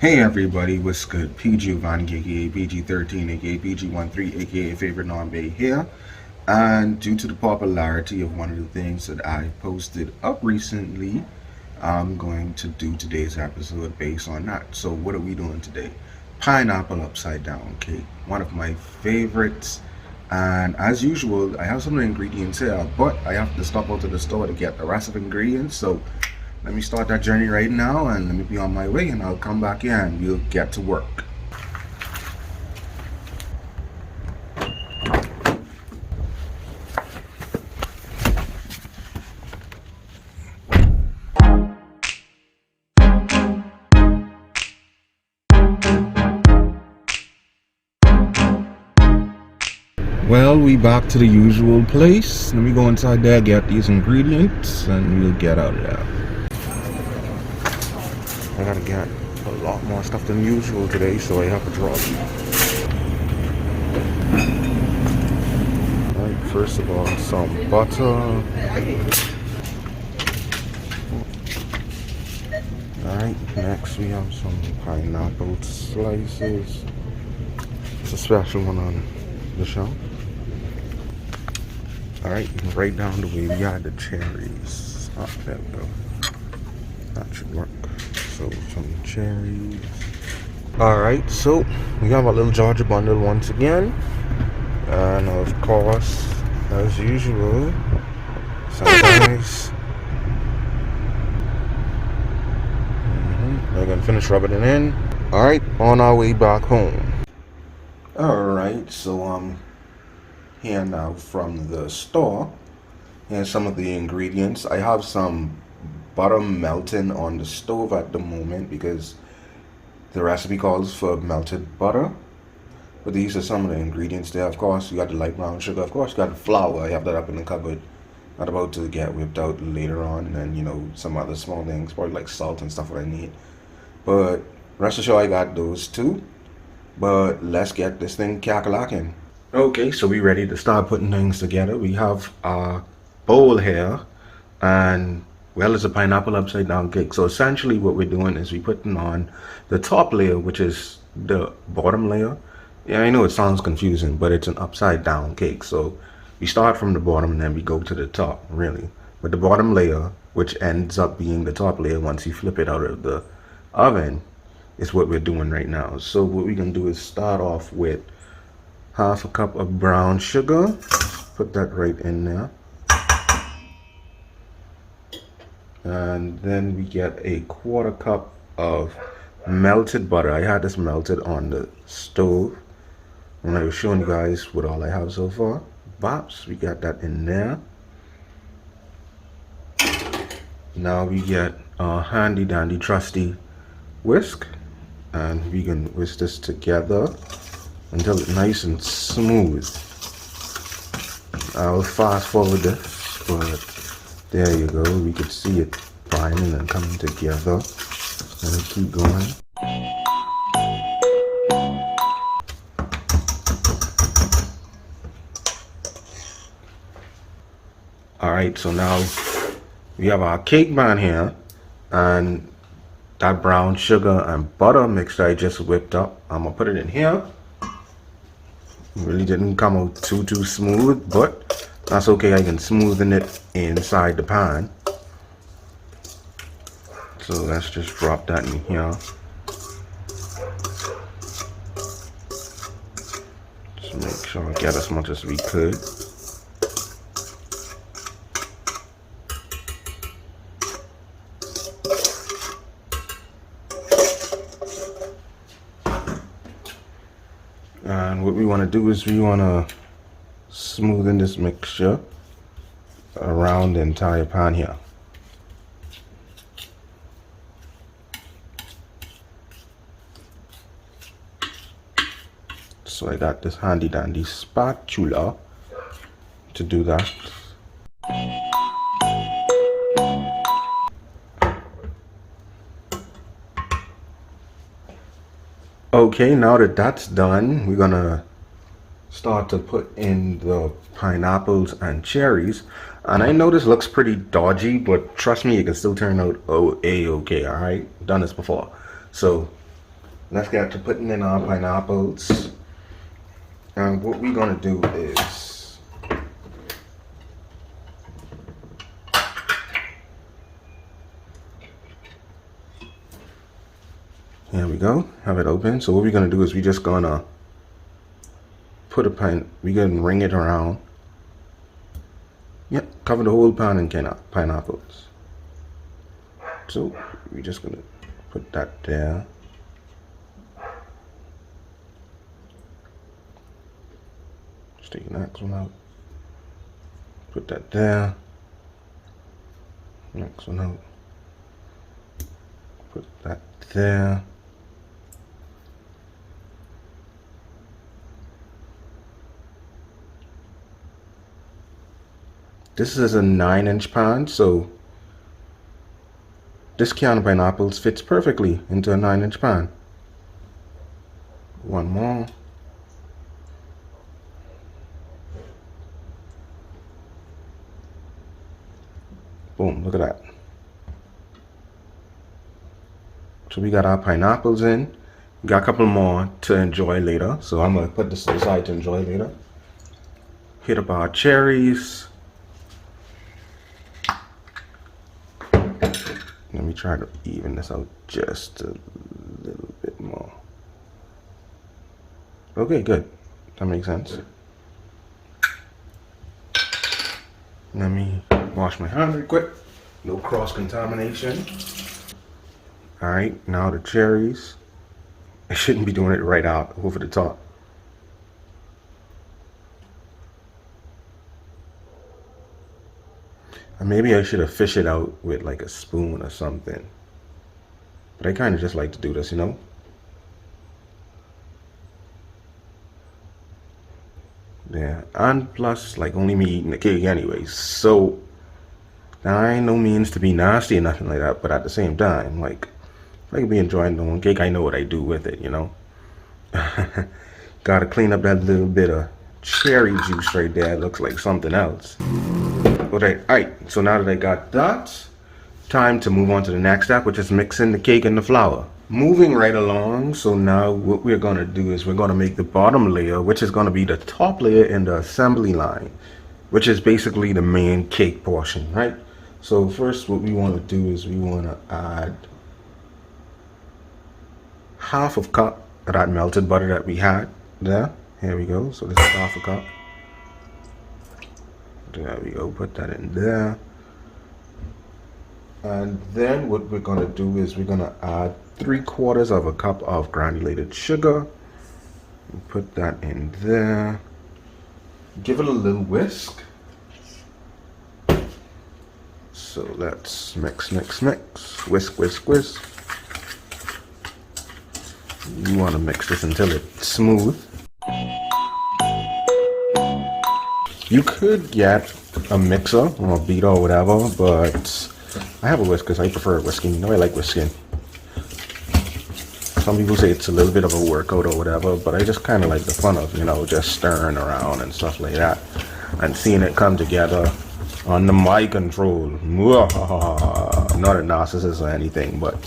Hey everybody, what's good? PG Van aka PG13 aka PG13 aka Favorite Non Bae here. And due to the popularity of one of the things that I posted up recently, I'm going to do today's episode based on that. So what are we doing today? Pineapple upside down cake, one of my favorites. And as usual, I have some of the ingredients here, but I have to stop out to the store to get the rest of the ingredients. So let me start that journey right now and let me be on my way, and I'll come back here and we'll get to work. Well, we back to the usual place. Let me go inside there, get these ingredients, and we'll get out of there. I gotta get a lot more stuff than usual today, so I have to drop you. Alright, first of all, some butter. Alright, next we have some pineapple slices. It's a special one on the shelf. Alright, you can write down the way we got the cherries. Oh, there we go. That should work. So, some cherries. Alright, so we have our little Georgia bundle once again. And of course, as usual, some ice. We're gonna finish rubbing it in. Alright, on our way back home. Alright, so here now from the store. Here's some of the ingredients. I have some butter melting on the stove at the moment because the recipe calls for melted butter. But these are some of the ingredients there. Of course, you got the light brown sugar. Of course, you got the flour. I have that up in the cupboard. Not about to get whipped out later on. And then, you know, some other small things, probably like salt and stuff that I need. But rest assured, I got those too. But let's get this thing cackalaking. Okay, so we ready to start putting things together. We have our bowl here, and well, it's a pineapple upside down cake. So essentially what we're doing is we're putting on the top layer, which is the bottom layer. Yeah, I know it sounds confusing, but it's an upside down cake. So we start from the bottom and then we go to the top, really. But the bottom layer, which ends up being the top layer once you flip it out of the oven, is what we're doing right now. So what we're gonna do is start off with half a cup of brown sugar. Put that right in there. And then we get a quarter cup of melted butter. I had this melted on the stove when I was showing you guys what all I have so far. Bops, we got that in there. Now we get a handy dandy trusty whisk, and we can whisk this together until it's nice and smooth. I'll fast forward this, but there you go. We could see it binding and coming together. And keep going. Alright, so now we have our cake pan here, and that brown sugar and butter mixture I just whipped up. I'm gonna put it in here. Really didn't come out too smooth, but that's okay. I can smoothen it inside the pan. So let's just drop that in here. Just make sure I get as much as we could. And what we want to do is we want to smoothen this mixture around the entire pan here. So I got this handy dandy spatula to do that. Okay, now that that's done, we're gonna start to put in the pineapples and cherries. And I know this looks pretty dodgy, but trust me, it can still turn out okay, alright? Done this before. So let's get to putting in our pineapples. And what we're gonna do is here we go, have it open. So what we're gonna do is we're just gonna put we're gonna ring it around. Yep, cover the whole pan in pineapples. So we're just gonna put that there. Just take the next one out. Put that there. Next one out. Put that there. This is a 9-inch pan, so this can of pineapples fits perfectly into a 9-inch pan. One more. Boom, look at that. So we got our pineapples in. We got a couple more to enjoy later, so I'm gonna put this aside to enjoy later. Hit up our cherries. Let me try to even this out just a little bit more. Okay, good. That makes sense. Let me wash my hand real quick. No cross-contamination. Alright, now the cherries. I shouldn't be doing it right out over the top. Maybe I should have fished it out with like a spoon or something. But I kind of just like to do this, you know? Yeah, and plus, like, only me eating the cake anyways. So, I ain't no means to be nasty or nothing like that. But at the same time, like, if I could be enjoying the one cake, I know what I do with it, you know? Gotta clean up that little bit of cherry juice right there. It looks like something else. Alright, so now that I got that, time to move on to the next step, which is mixing the cake and the flour. Moving right along, so now what we're going to do is we're going to make the bottom layer, which is going to be the top layer in the assembly line, which is basically the main cake portion, right? So first what we want to do is we want to add half a cup of that melted butter that we had there. Here we go, so this is half a cup. There we go, put that in there. And then what we're going to do is we're going to add 3/4 of a cup of granulated sugar. Put that in there. Give it a little whisk. So let's mix, mix, mix. Whisk, whisk, whisk. You want to mix this until it's smooth. You could get a mixer or a beater or whatever, but I have a whisk because I prefer whisking. You know, I like whisking. Some people say it's a little bit of a workout or whatever, but I just kind of like the fun of, you know, just stirring around and stuff like that. And seeing it come together on the my control. Not a narcissist or anything, but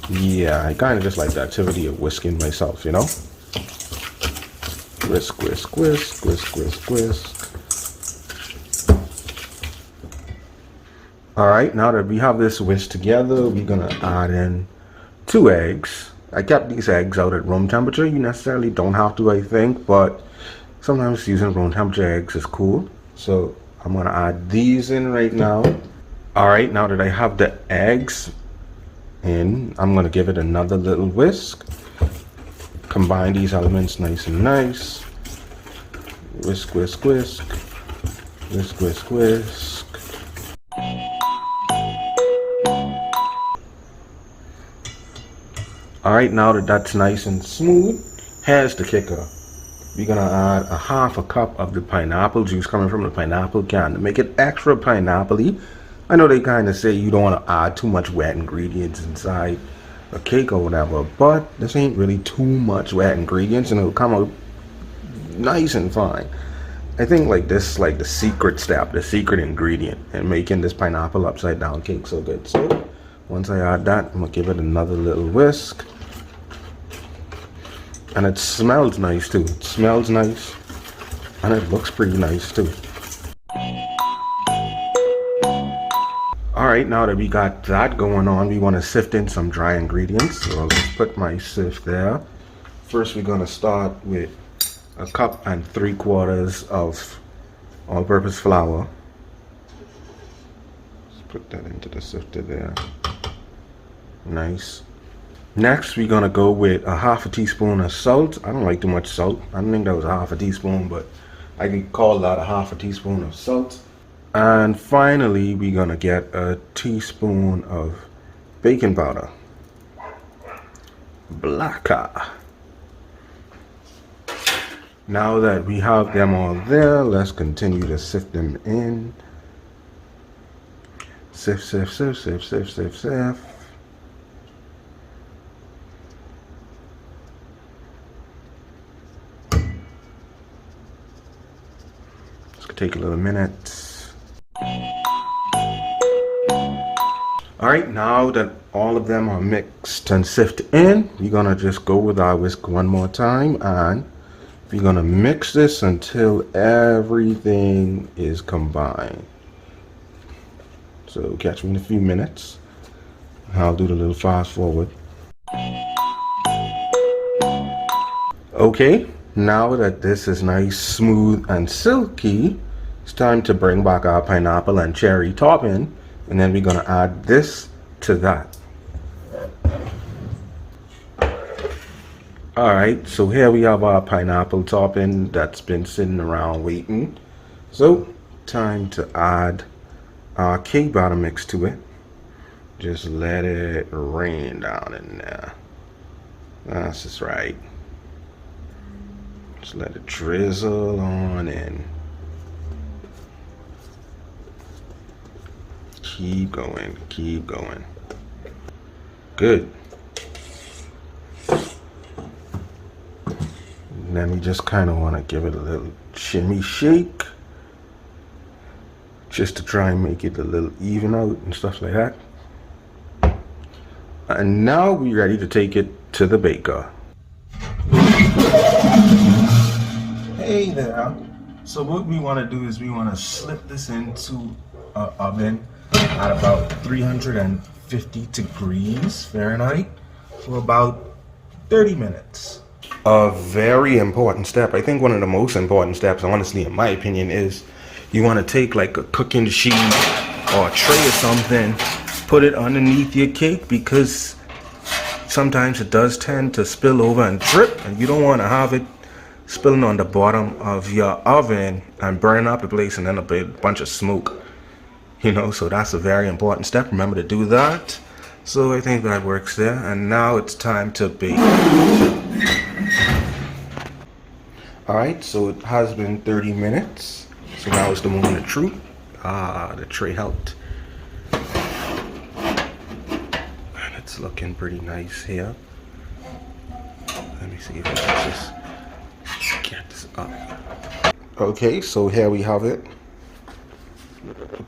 yeah, I kind of just like the activity of whisking myself, you know? Whisk, whisk, whisk, whisk, whisk, whisk. Alright, now that we have this whisked together, we're going to add in 2 eggs. I kept these eggs out at room temperature. You necessarily don't have to, I think, but sometimes using room temperature eggs is cool. So I'm going to add these in right now. Alright, now that I have the eggs in, I'm going to give it another little whisk. Combine these elements nice and nice. Whisk, whisk, whisk. Whisk, whisk, whisk. Alright, now that that's nice and smooth, here's the kicker. We're going to add a half a cup of the pineapple juice coming from the pineapple can to make it extra pineapple-y. I know they kind of say you don't want to add too much wet ingredients inside a cake or whatever, but this ain't really too much wet ingredients and it'll come out nice and fine. I think like this is like the secret step, the secret ingredient in making this pineapple upside down cake so good. So once I add that, I'm gonna give it another little whisk. And it smells nice too. It smells nice. And it looks pretty nice too. Alright, now that we got that going on, we want to sift in some dry ingredients. So I'll just put my sift there. First, we're going to start with 1 3/4 cups of all-purpose flour. Just put that into the sifter there. Nice. Next, we're going to go with 1/2 teaspoon of salt. I don't like too much salt. I don't think that was 1/2 teaspoon, but I can call that 1/2 teaspoon of salt. And finally, we're going to get a teaspoon of baking powder. Blacker. Now that we have them all there, let's continue to sift them in. Sift, sift, sift, sift, sift, sift, sift. This could take a little minute. Alright, now that all of them are mixed and sifted in, we're gonna just go with our whisk one more time, and we're gonna mix this until everything is combined. So catch me in a few minutes. I'll do the little fast forward. Okay, now that this is nice, smooth, and silky, it's time to bring back our pineapple and cherry topping, and then we're gonna add this to that. Alright, so here we have our pineapple topping that's been sitting around waiting. So, time to add our cake batter mix to it. Just let it rain down in there. That's just right. Just let it drizzle on in. Keep going, keep going. Good. And then we just kind of want to give it a little shimmy shake, just to try and make it a little even out and stuff like that. And now we're ready to take it to the baker. Hey there. So what we want to do is we want to slip this into an oven at about 350 degrees Fahrenheit for about 30 minutes. A very important step, I think one of the most important steps, honestly, in my opinion, is you want to take like a cooking sheet or a tray or something, put it underneath your cake, because sometimes it does tend to spill over and drip, and you don't want to have it spilling on the bottom of your oven and burn up the place and then a bunch of smoke. You know, so that's a very important step. Remember to do that. So I think that works there. And now it's time to bake. Alright, so it has been 30 minutes. So now is the moment of truth. Ah, the tray helped. And it's looking pretty nice here. Let me see if I can just get this up. Okay, so here we have it.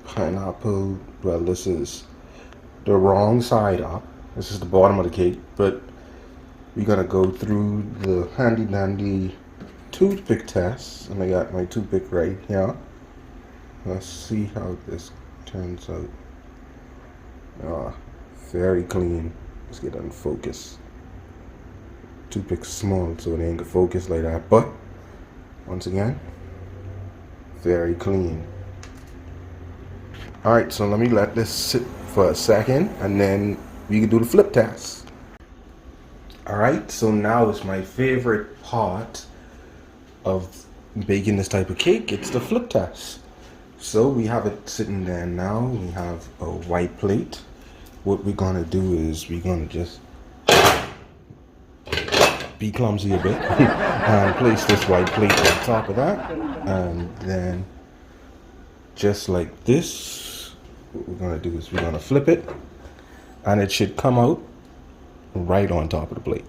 Pineapple, well, this is the wrong side up. This is the bottom of the cake, but we're gonna go through the handy dandy toothpick test, and I got my toothpick right here. Let's see how this turns out. Very clean. Let's get unfocused. Toothpick's small, so it ain't gonna focus like that, but once again, very clean. Alright, so let me let this sit for a second, and then we can do the flip test. Alright, so now is my favorite part of baking this type of cake. It's the flip test. So we have it sitting there now. We have a white plate. What we're gonna do is we're gonna just be clumsy a bit and place this white plate on top of that, and then just like this, what we're gonna do is we're gonna flip it, and it should come out right on top of the plate.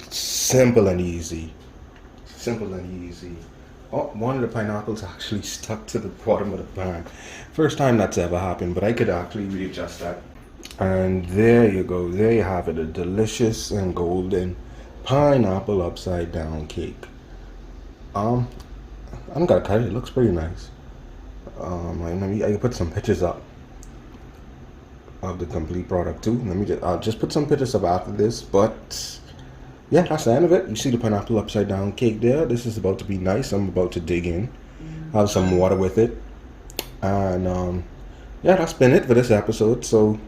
Simple and easy. Simple and easy. Oh, one of the pineapples actually stuck to the bottom of the pan. First time that's ever happened, but I could actually readjust that. And there you go. There you have it. A delicious and golden pineapple upside down cake. I don't gotta cut it. It looks pretty nice. I can put some pictures up of the complete product too. I'll just put some pictures up after this. But yeah, that's the end of it. You see the pineapple upside down cake there. This is about to be nice. I'm about to dig in. Have some water with it. And yeah, that's been it for this episode. So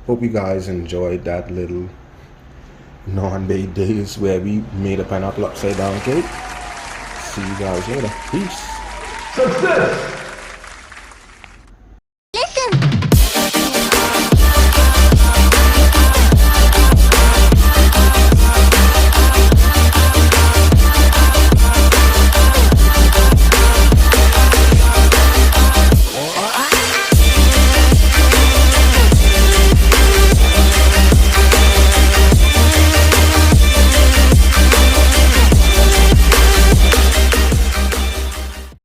hope you guys enjoyed that little non-bae days where we made a pineapple upside down cake. See you guys later. Peace. Success!